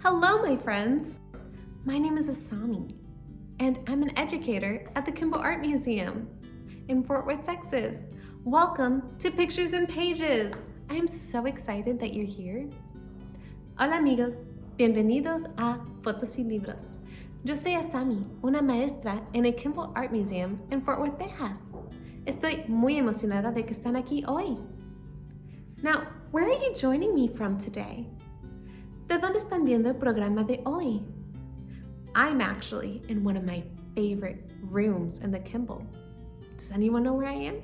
Hello, my friends. My name is Asami, and I'm an educator at the Kimball Art Museum in Fort Worth, Texas. Welcome to Pictures and Pages. I am so excited that you're here. Hola, amigos. Bienvenidos a Fotos y Libros. Yo soy Asami, una maestra en el Kimball Art Museum en Fort Worth, Texas. Estoy muy emocionada de que están aquí hoy. Now, where are you joining me from today? ¿De dónde están viendo el programa de hoy? I'm actually in one of my favorite rooms in the Kimball. Does anyone know where I am?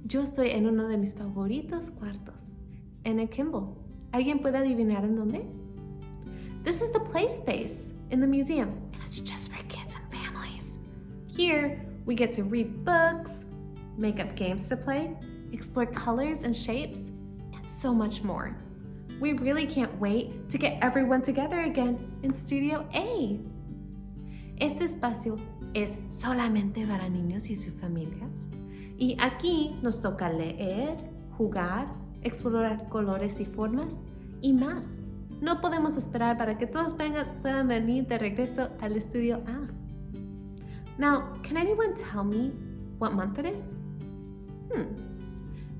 Yo estoy en uno de mis favoritos cuartos, en el Kimball. ¿Alguien puede adivinar en dónde? This is the play space in the museum, and it's just for kids and families. Here, we get to read books, make up games to play, explore colors and shapes, and so much more. We really can't wait to get everyone together again in Studio A. Este espacio es solamente para niños y sus familias. Y aquí nos toca leer, jugar, explorar colores y formas y más. No podemos esperar para que todos puedan venir de regreso al Estudio A. Now, can anyone tell me what month it is?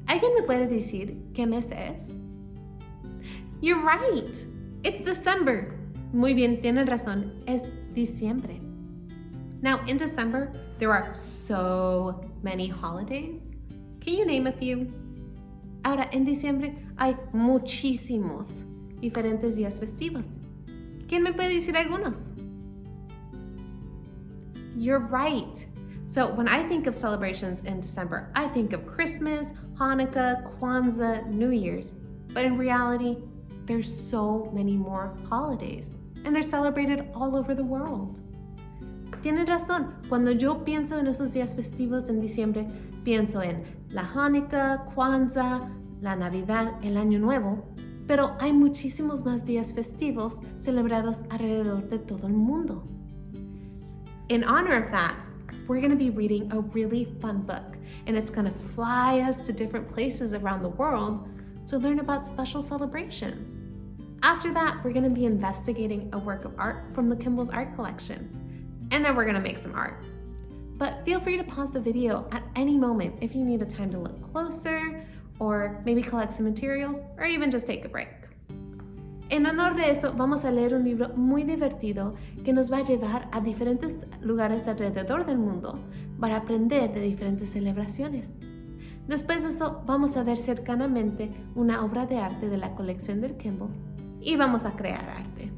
¿Alguien me puede decir qué mes es? You're right. It's December. Muy bien, tienen razón. Es diciembre. Now, in December, there are so many holidays. Can you name a few? Ahora, en diciembre hay muchísimos diferentes días festivos. ¿Quién me puede decir algunos? You're right. So when I think of celebrations in December, I think of Christmas, Hanukkah, Kwanzaa, New Year's. But in reality, there's so many more holidays, and they're celebrated all over the world. Tienen razón, cuando yo pienso en esos días festivos en diciembre, pienso en la Hanukkah, Kwanzaa, la Navidad, el Año Nuevo, pero hay muchísimos más días festivos celebrados alrededor de todo el mundo. In honor of that, we're going to be reading a really fun book, and it's going to fly us to different places around the world to learn about special celebrations. After that, we're going to be investigating a work of art from the Kimball's art collection, and then we're going to make some art. But feel free to pause the video at any moment if you need a time to look closer, or maybe collect some materials, or even just take a break. En honor de eso, vamos a leer un libro muy divertido que nos va a llevar a diferentes lugares alrededor del mundo para aprender de diferentes celebraciones. Después de eso, vamos a ver cercanamente una obra de arte de la colección del Kimball y vamos a crear arte.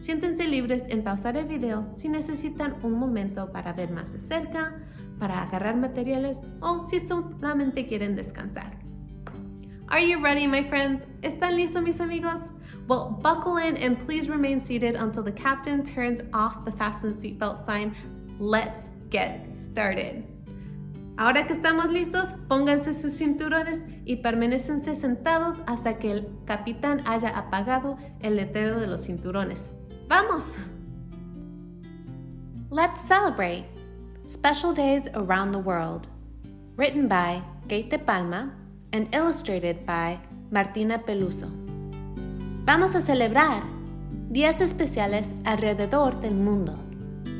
Siéntense libres en pausar el video si necesitan un momento para ver más de cerca, para agarrar materiales o si solamente quieren descansar. Are you ready, my friends? ¿Están listos, mis amigos? Well, buckle in and please remain seated until the captain turns off the fasten seatbelt sign. Let's get started. Ahora que estamos listos, pónganse sus cinturones y permanécense sentados hasta que el capitán haya apagado el letrero de los cinturones. ¡Vamos! Let's celebrate. Special Days Around the World. Written by Kate DePalma and illustrated by Martina Peluso. Vamos a celebrar Días especiales alrededor del mundo.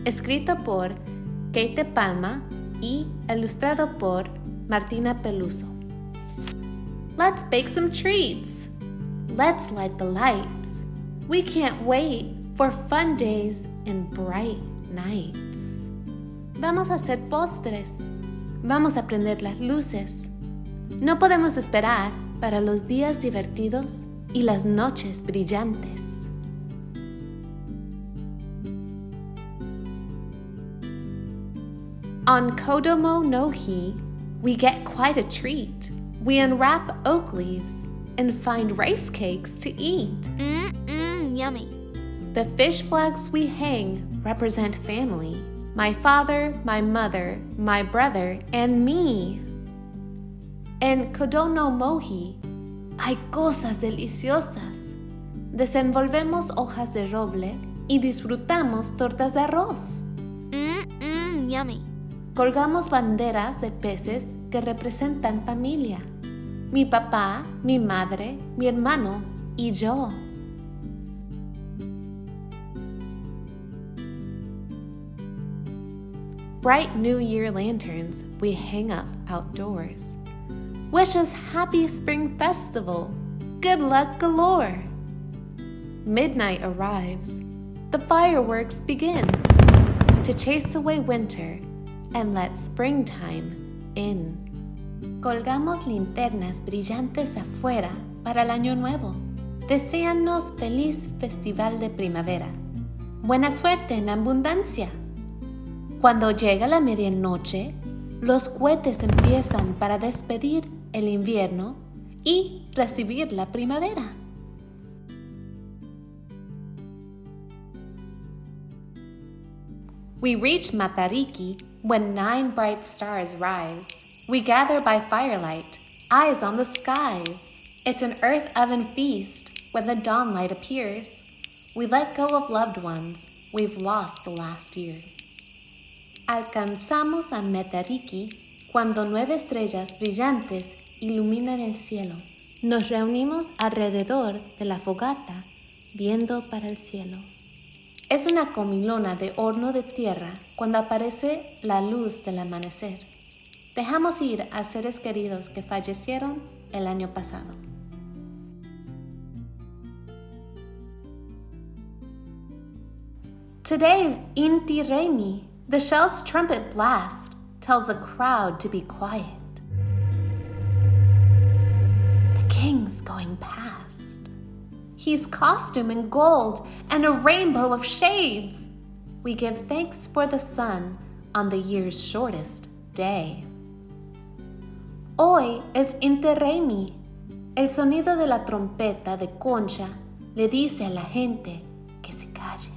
Escrito por Kate DePalma y ilustrado por Martina Peluso. Let's bake some treats. Let's light the lights. We can't wait for fun days and bright nights. Vamos a hacer postres. Vamos a prender las luces. No podemos esperar para los días divertidos y las noches brillantes. On Kodomo no Hi, we get quite a treat. We unwrap oak leaves and find rice cakes to eat. Yummy. The fish flags we hang represent family. My father, my mother, my brother, and me. En Kodomo Mohi hay cosas deliciosas. Desenvolvemos hojas de roble y disfrutamos tortas de arroz. Yummy. Colgamos banderas de peces que representan familia. Mi papá, mi madre, mi hermano y yo. bright New Year lanterns we hang up outdoors. Wish us happy spring festival, good luck galore. Midnight arrives, the fireworks begin to chase away winter and let springtime in. Colgamos linternas brillantes afuera para el año nuevo. Deséanos feliz festival de primavera. Buena suerte en abundancia. Cuando llega la medianoche, los cohetes empiezan para despedir el invierno y recibir la primavera. We reach Matariki when 9 bright stars rise. We gather by firelight, eyes on the skies. It's an earth oven feast when the dawnlight appears. We let go of loved ones we've lost the last year. Alcanzamos a Matariki cuando 9 estrellas brillantes iluminan el cielo. Nos reunimos alrededor de la fogata, viendo para el cielo. Es una comilona de horno de tierra cuando aparece la luz del amanecer. Dejamos ir a seres queridos que fallecieron el año pasado. Today is Inti Raymi. The shell's trumpet blast tells the crowd to be quiet. The king's going past. He's costumed in gold and a rainbow of shades. We give thanks for the sun on the year's shortest day. Hoy es Inti Raymi. El sonido de la trompeta de concha le dice a la gente que se callen.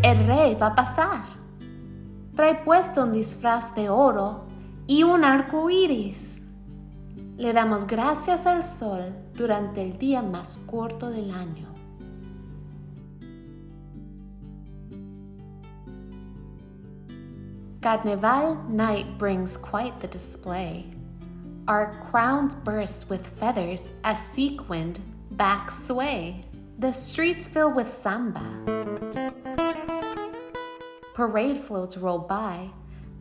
El rey va a pasar. Trae puesto un disfraz de oro y un arco iris. Le damos gracias al sol durante el día más corto del año. Carnival night brings quite the display. Our crowns burst with feathers as sequined backs sway. The streets fill with samba. Parade floats roll by.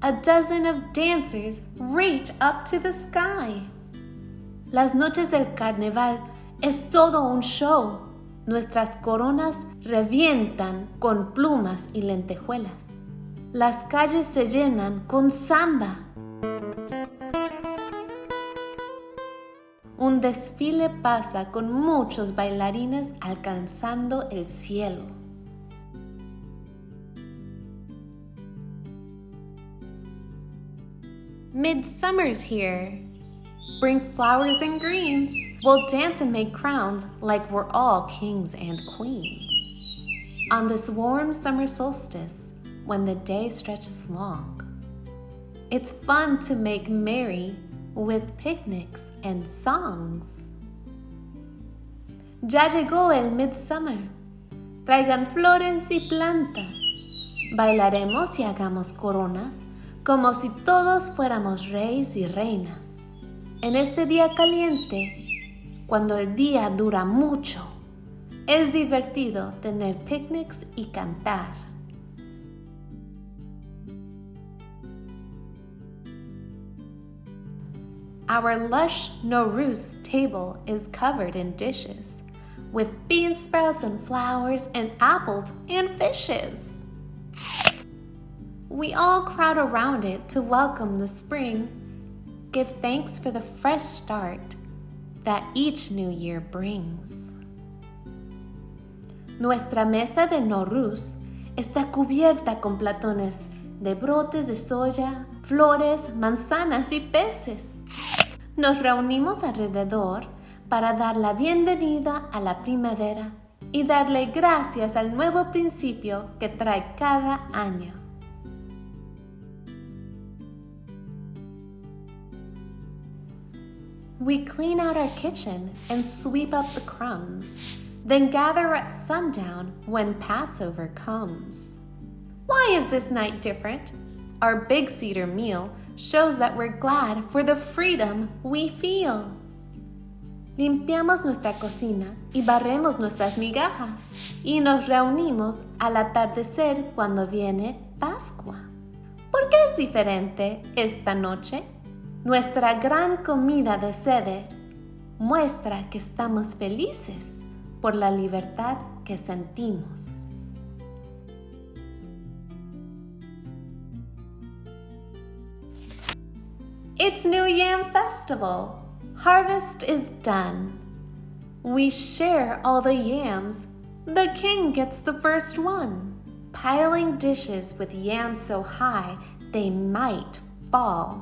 A dozen of dancers reach up to the sky. Las noches del carnaval es todo un show. Nuestras coronas revientan con plumas y lentejuelas. Las calles se llenan con samba. Un desfile pasa con muchos bailarines alcanzando el cielo. Midsummer's here. Bring flowers and greens. We'll dance and make crowns like we're all kings and queens. On this warm summer solstice, when the day stretches long, it's fun to make merry with picnics and songs. Ya llegó el midsummer. Traigan flores y plantas. Bailaremos y hagamos coronas como si todos fuéramos reyes y reinas. En este día caliente, cuando el día dura mucho, es divertido tener picnics y cantar. Our lush Nowruz table is covered in dishes, with bean sprouts and flowers and apples and fishes. We all crowd around it to welcome the spring, give thanks for the fresh start that each new year brings. Nuestra mesa de Nowruz está cubierta con platones de brotes de soya, flores, manzanas y peces. Nos reunimos alrededor para dar la bienvenida a la primavera y darle gracias al nuevo principio que trae cada año. We clean out our kitchen and sweep up the crumbs, then gather at sundown when Passover comes. Why is this night different? Our big Seder meal shows that we're glad for the freedom we feel. Limpiamos nuestra cocina y barremos nuestras migajas y nos reunimos al atardecer cuando viene Pascua. ¿Por qué es diferente esta noche? Nuestra gran comida de Seder muestra que estamos felices por la libertad que sentimos. It's New Yam Festival. Harvest is done. We share all the yams. The king gets the first one. Piling dishes with yams so high they might fall.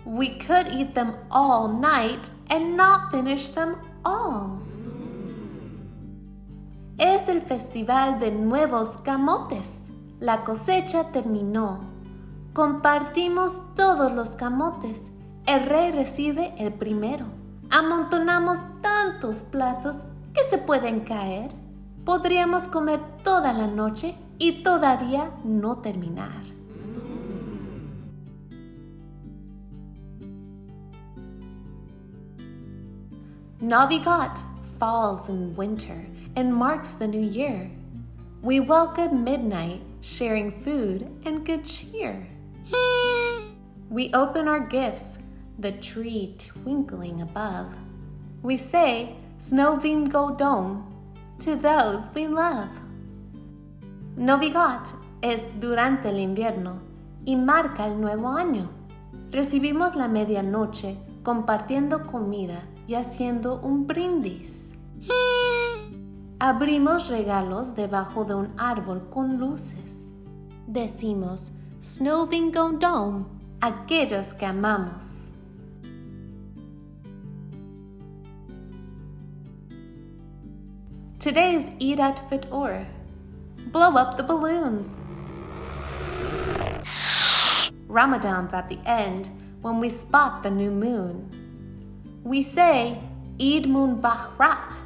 We could eat them all night and not finish them all. Es el festival de nuevos camotes. La cosecha terminó. Compartimos todos los camotes. El rey recibe el primero. Amontonamos tantos platos que se pueden caer. Podríamos comer toda la noche y todavía no terminar. Navidad falls in winter and marks the new year. We welcome midnight, sharing food and good cheer. We open our gifts, the tree twinkling above. We say, Snovingo Dom, to those we love. Navidad es durante el invierno y marca el nuevo año. Recibimos la medianoche compartiendo comida y haciendo un brindis. Abrimos regalos debajo de un árbol con luces. Decimos, Snovingo Dom, aquellos que amamos. Today is Eid al-Fitr. Blow up the balloons. Ramadan's at the end when we spot the new moon. We say Eid Mubarak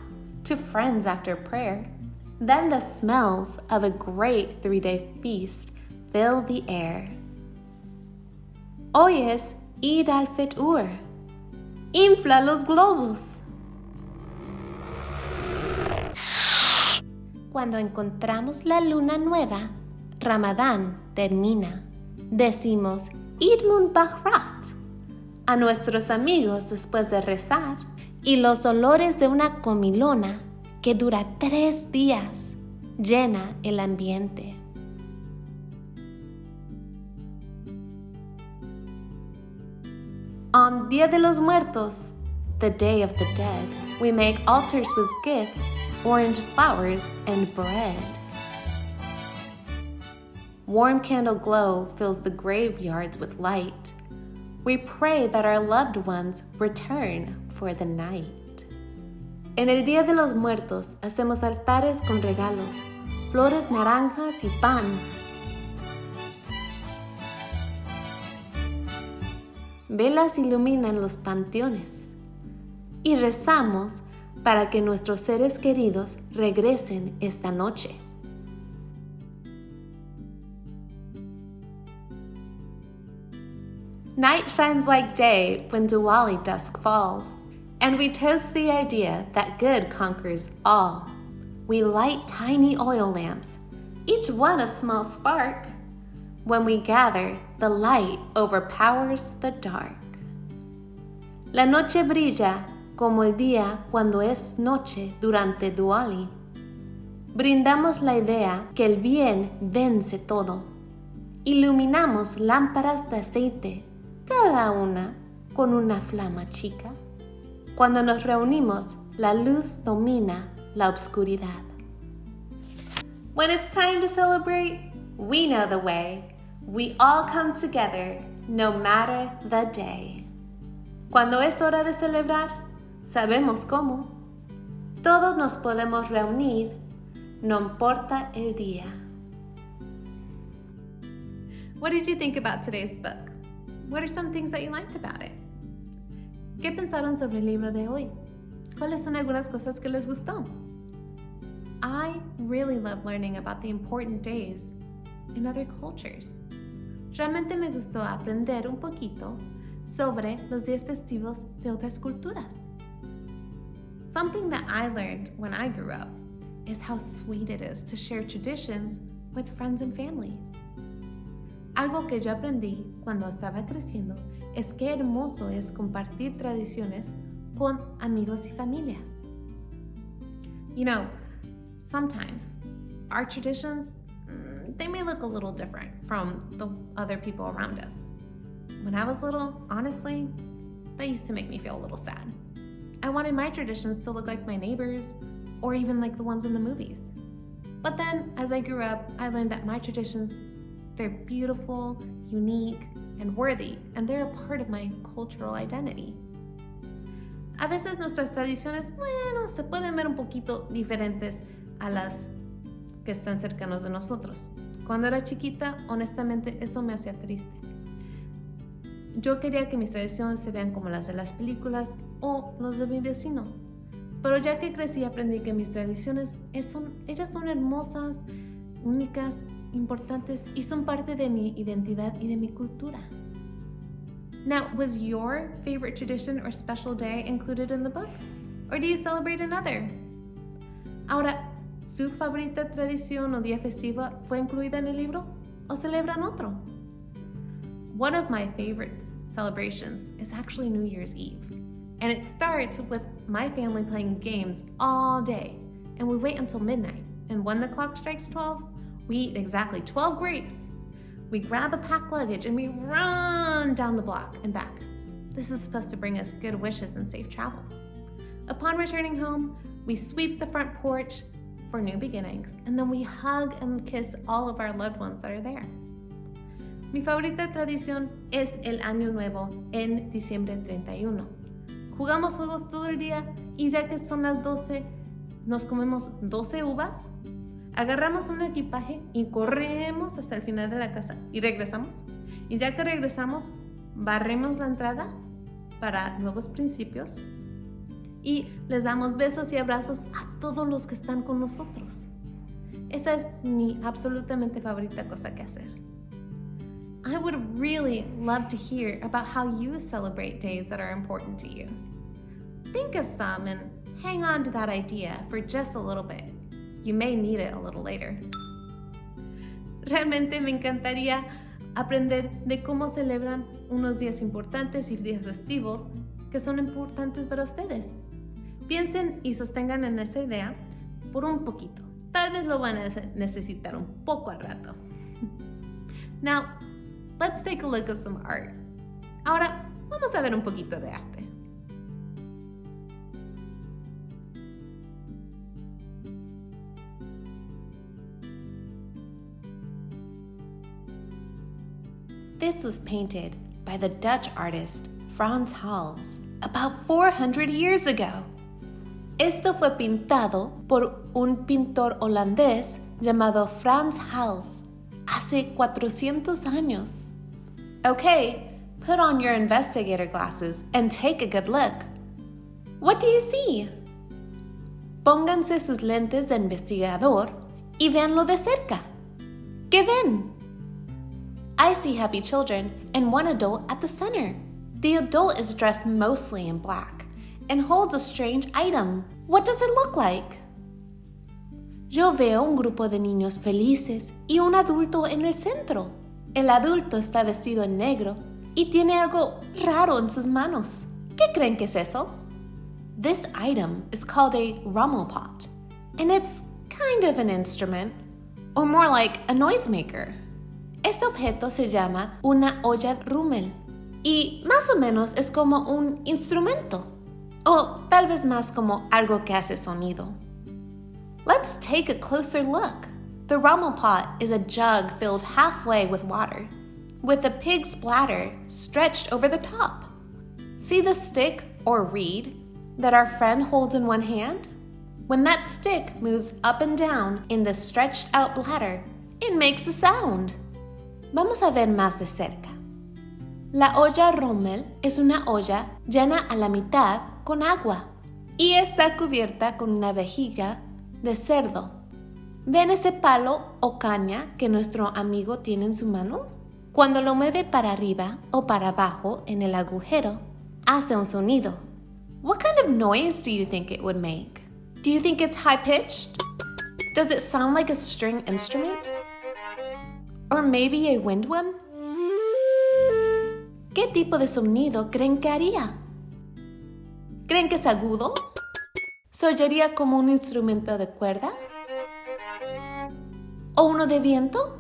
to friends after prayer. Then the smells of a great 3-day feast fill the air. Hoy es Eid al-Fitr. Infla los globos. Cuando encontramos la luna nueva, Ramadán termina. Decimos Eid Mubarak a nuestros amigos después de rezar y los olores de una comilona que dura 3 días llena el ambiente. On Día de los Muertos, the Day of the Dead, we make altars with gifts, orange flowers, and bread. Warm candle glow fills the graveyards with light. We pray that our loved ones return for the night. En el Día de los Muertos hacemos altares con regalos, flores naranjas y pan. Velas iluminan los panteones y rezamos para que nuestros seres queridos regresen esta noche. Night shines like day when Diwali dusk falls, and we toast the idea that good conquers all. We light tiny oil lamps, each one a small spark. When we gather, the light overpowers the dark. La noche brilla como el día cuando es noche durante Diwali. Brindamos la idea que el bien vence todo. Iluminamos lámparas de aceite, cada una con una flama chica. Cuando nos reunimos, la luz domina la oscuridad. When it's time to celebrate, we know the way. We all come together, no matter the day. Cuando es hora de celebrar, sabemos cómo. Todos nos podemos reunir, no importa el día. What did you think about today's book? What are some things that you liked about it? ¿Qué pensaron sobre el libro de hoy? ¿Cuáles son algunas cosas que les gustó? I really love learning about the important days in other cultures. Realmente me gustó aprender un poquito sobre los días festivos de otras culturas. Something that I learned when I grew up is how sweet it is to share traditions with friends and families. Algo que yo aprendí cuando estaba creciendo es que hermoso es compartir tradiciones con amigos y familias. You know, sometimes our traditions, they may look a little different from the other people around us. When I was little, honestly, that used to make me feel a little sad. I wanted my traditions to look like my neighbors or even like the ones in the movies. But then, as I grew up, I learned that my traditions, they're beautiful, unique, and worthy, and they're a part of my cultural identity. A veces nuestras tradiciones, bueno, se pueden ver un poquito diferentes a las que están cercanos de nosotros. Cuando era chiquita, honestamente, eso me hacía triste. Yo quería que mis tradiciones se vean como las de las películas o los de mis vecinos. Pero ya que crecí, aprendí que mis tradiciones, ellas son hermosas, únicas, importantes y son parte de mi identidad y de mi cultura. Now, was your favorite tradition or special day included in the book? Or do you celebrate another? Ahora, ¿su favorita tradición o día festivo fue incluida en el libro o celebran otro? One of my favorite celebrations is actually New Year's Eve. And it starts with my family playing games all day. And we wait until midnight. And when the clock strikes 12, we eat exactly 12 grapes. We grab a packed luggage and we run down the block and back. This is supposed to bring us good wishes and safe travels. Upon returning home, we sweep the front porch for new beginnings. And then we hug and kiss all of our loved ones that are there. Mi favorita tradición es el Año Nuevo en diciembre 31. Jugamos juegos todo el día y ya que son las 12, nos comemos 12 uvas, agarramos un equipaje y corremos hasta el final de la casa y regresamos. Y ya que regresamos, barremos la entrada para nuevos principios y les damos besos y abrazos a todos los que están con nosotros. Esa es mi absolutamente favorita cosa que hacer. I would really love to hear about how you celebrate days that are important to you. Think of some and hang on to that idea for just a little bit. You may need it a little later. Realmente me encantaría aprender de cómo celebran unos días importantes y días festivos que son importantes para ustedes. Piensen y sostengan en esa idea por un poquito. Tal vez lo van a necesitar un poco al rato. Now, let's take a look at some art. Ahora, vamos a ver un poquito de arte. This was painted by the Dutch artist Frans Hals about 400 years ago. Esto fue pintado por un pintor holandés llamado Frans Hals hace 400 años. Okay, put on your investigator glasses and take a good look. What do you see? Pónganse sus lentes de investigador y véanlo de cerca. ¿Qué ven? I see happy children and one adult at the center. The adult is dressed mostly in black and holds a strange item. What does it look like? Yo veo un grupo de niños felices y un adulto en el centro. El adulto está vestido en negro y tiene algo raro en sus manos. ¿Qué creen que es eso? This item is called a rommelpot, and it's kind of an instrument, or more like a noisemaker. Este objeto se llama una olla Rummel y más o menos es como un instrumento, o tal vez más como algo que hace sonido. Let's take a closer look. The rommelpot is a jug filled halfway with water, with a pig's bladder stretched over the top. See the stick or reed that our friend holds in one hand? When that stick moves up and down in the stretched out bladder, it makes a sound. Vamos a ver más de cerca. La olla Rummel es una olla llena a la mitad con agua y está cubierta con una vejiga de cerdo. ¿Ven ese palo o caña que nuestro amigo tiene en su mano? Cuando lo mueve para arriba o para abajo en el agujero, hace un sonido. What kind of noise do you think it would make? Do you think it's high-pitched? Does it sound like a string instrument? Or maybe a wind one? ¿Qué tipo de sonido creen que haría? ¿Creen que es agudo? ¿Se oiría como un instrumento de cuerda? ¿O uno de viento?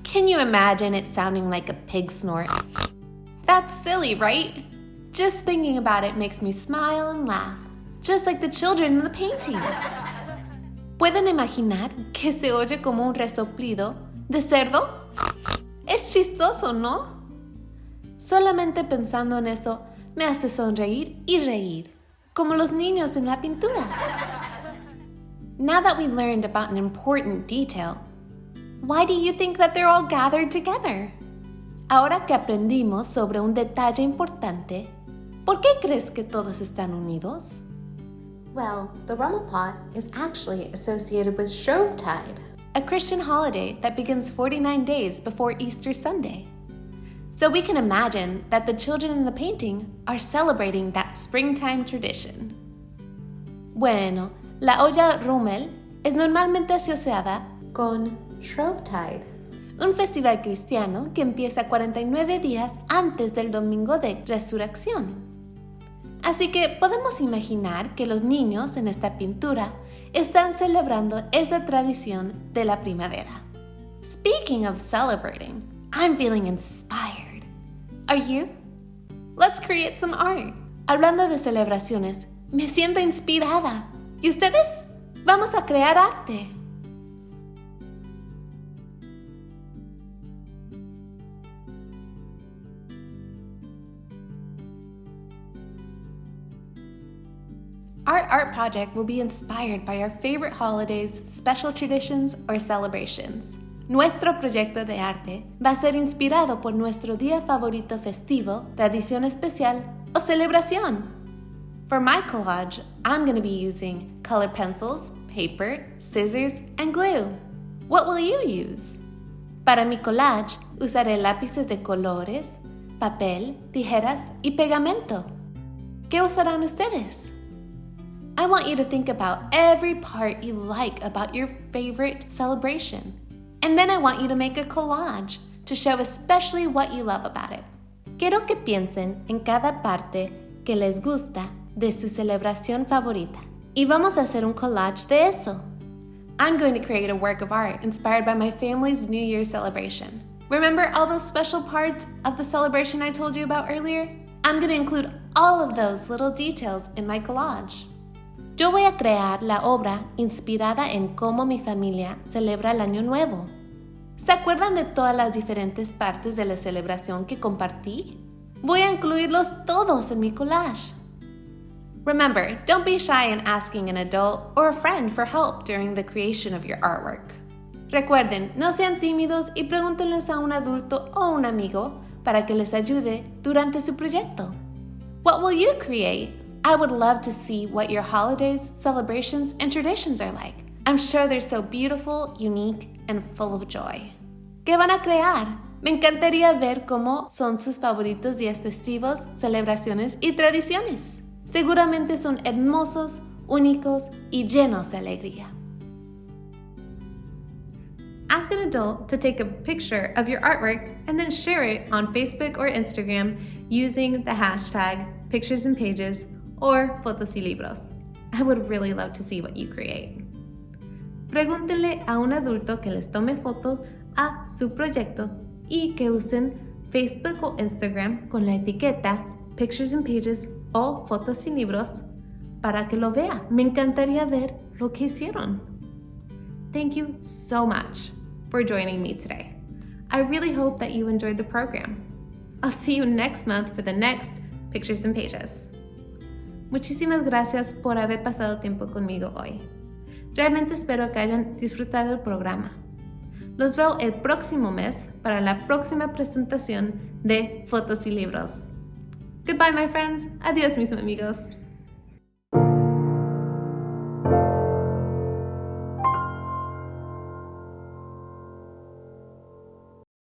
Can you imagine it sounding like a pig snort? That's silly, right? Just thinking about it makes me smile and laugh, just like the children in the painting. ¿Pueden imaginar que se oye como un resoplido de cerdo? Es chistoso, ¿no? Solamente pensando en eso me hace sonreír y reír, como los niños en la pintura. Now that we learned about an important detail, why do you think that they're all gathered together? Ahora que aprendimos sobre un detalle importante, ¿por qué crees que todos están unidos? Well, the Rummelpot is actually associated with Shrovetide, a Christian holiday that begins 49 days before Easter Sunday. So we can imagine that the children in the painting are celebrating that springtime tradition. Bueno, la olla Rummel es normalmente asociada con Shrovetide, un festival cristiano que empieza 49 días antes del domingo de resurrección. Así que podemos imaginar que los niños en esta pintura están celebrando esa tradición de la primavera. Speaking of celebrating, I'm feeling inspired. Are you? Let's create some art. Hablando de celebraciones, me siento inspirada. ¿Y ustedes? Vamos a crear arte. Our art project will be inspired by our favorite holidays, special traditions, or celebrations. Nuestro proyecto de arte va a ser inspirado por nuestro día favorito festivo, tradición especial o celebración. For my collage, I'm going to be using colored pencils, paper, scissors, and glue. What will you use? Para mi collage, usaré lápices de colores, papel, tijeras y pegamento. ¿Qué usarán ustedes? I want you to think about every part you like about your favorite celebration. And then I want you to make a collage to show especially what you love about it. Quiero que piensen en cada parte que les gusta de su celebración favorita. Y vamos a hacer un collage de eso. I'm going to create a work of art inspired by my family's New Year's celebration. Remember all those special parts of the celebration I told you about earlier? I'm going to include all of those little details in my collage. Yo voy a crear la obra inspirada en cómo mi familia celebra el Año Nuevo. ¿Se acuerdan de todas las diferentes partes de la celebración que compartí? Voy a incluirlos todos en mi collage. Remember, don't be shy in asking an adult or a friend for help during the creation of your artwork. Recuerden, no sean tímidos y pregúntenles a un adulto o un amigo para que les ayude durante su proyecto. What will you create? I would love to see what your holidays, celebrations, and traditions are like. I'm sure they're so beautiful, unique, and full of joy. ¿Qué van a crear? Me encantaría ver cómo son sus favoritos días festivos, celebraciones y tradiciones. Seguramente son hermosos, únicos y llenos de alegría. Ask an adult to take a picture of your artwork and then share it on Facebook or Instagram using the hashtag Pictures and Pages or Fotos y Libros. I would really love to see what you create. Pregúntenle a un adulto que les tome fotos a su proyecto y que usen Facebook o Instagram con la etiqueta Pictures and Pages o Fotos y Libros para que lo vea. Me encantaría ver lo que hicieron. Thank you so much for joining me today. I really hope that you enjoyed the program. I'll see you next month for the next Pictures and Pages. Muchísimas gracias por haber pasado tiempo conmigo hoy. Realmente espero que hayan disfrutado el programa. Los veo el próximo mes para la próxima presentación de Fotos y Libros. Goodbye, my friends. Adiós, mis amigos.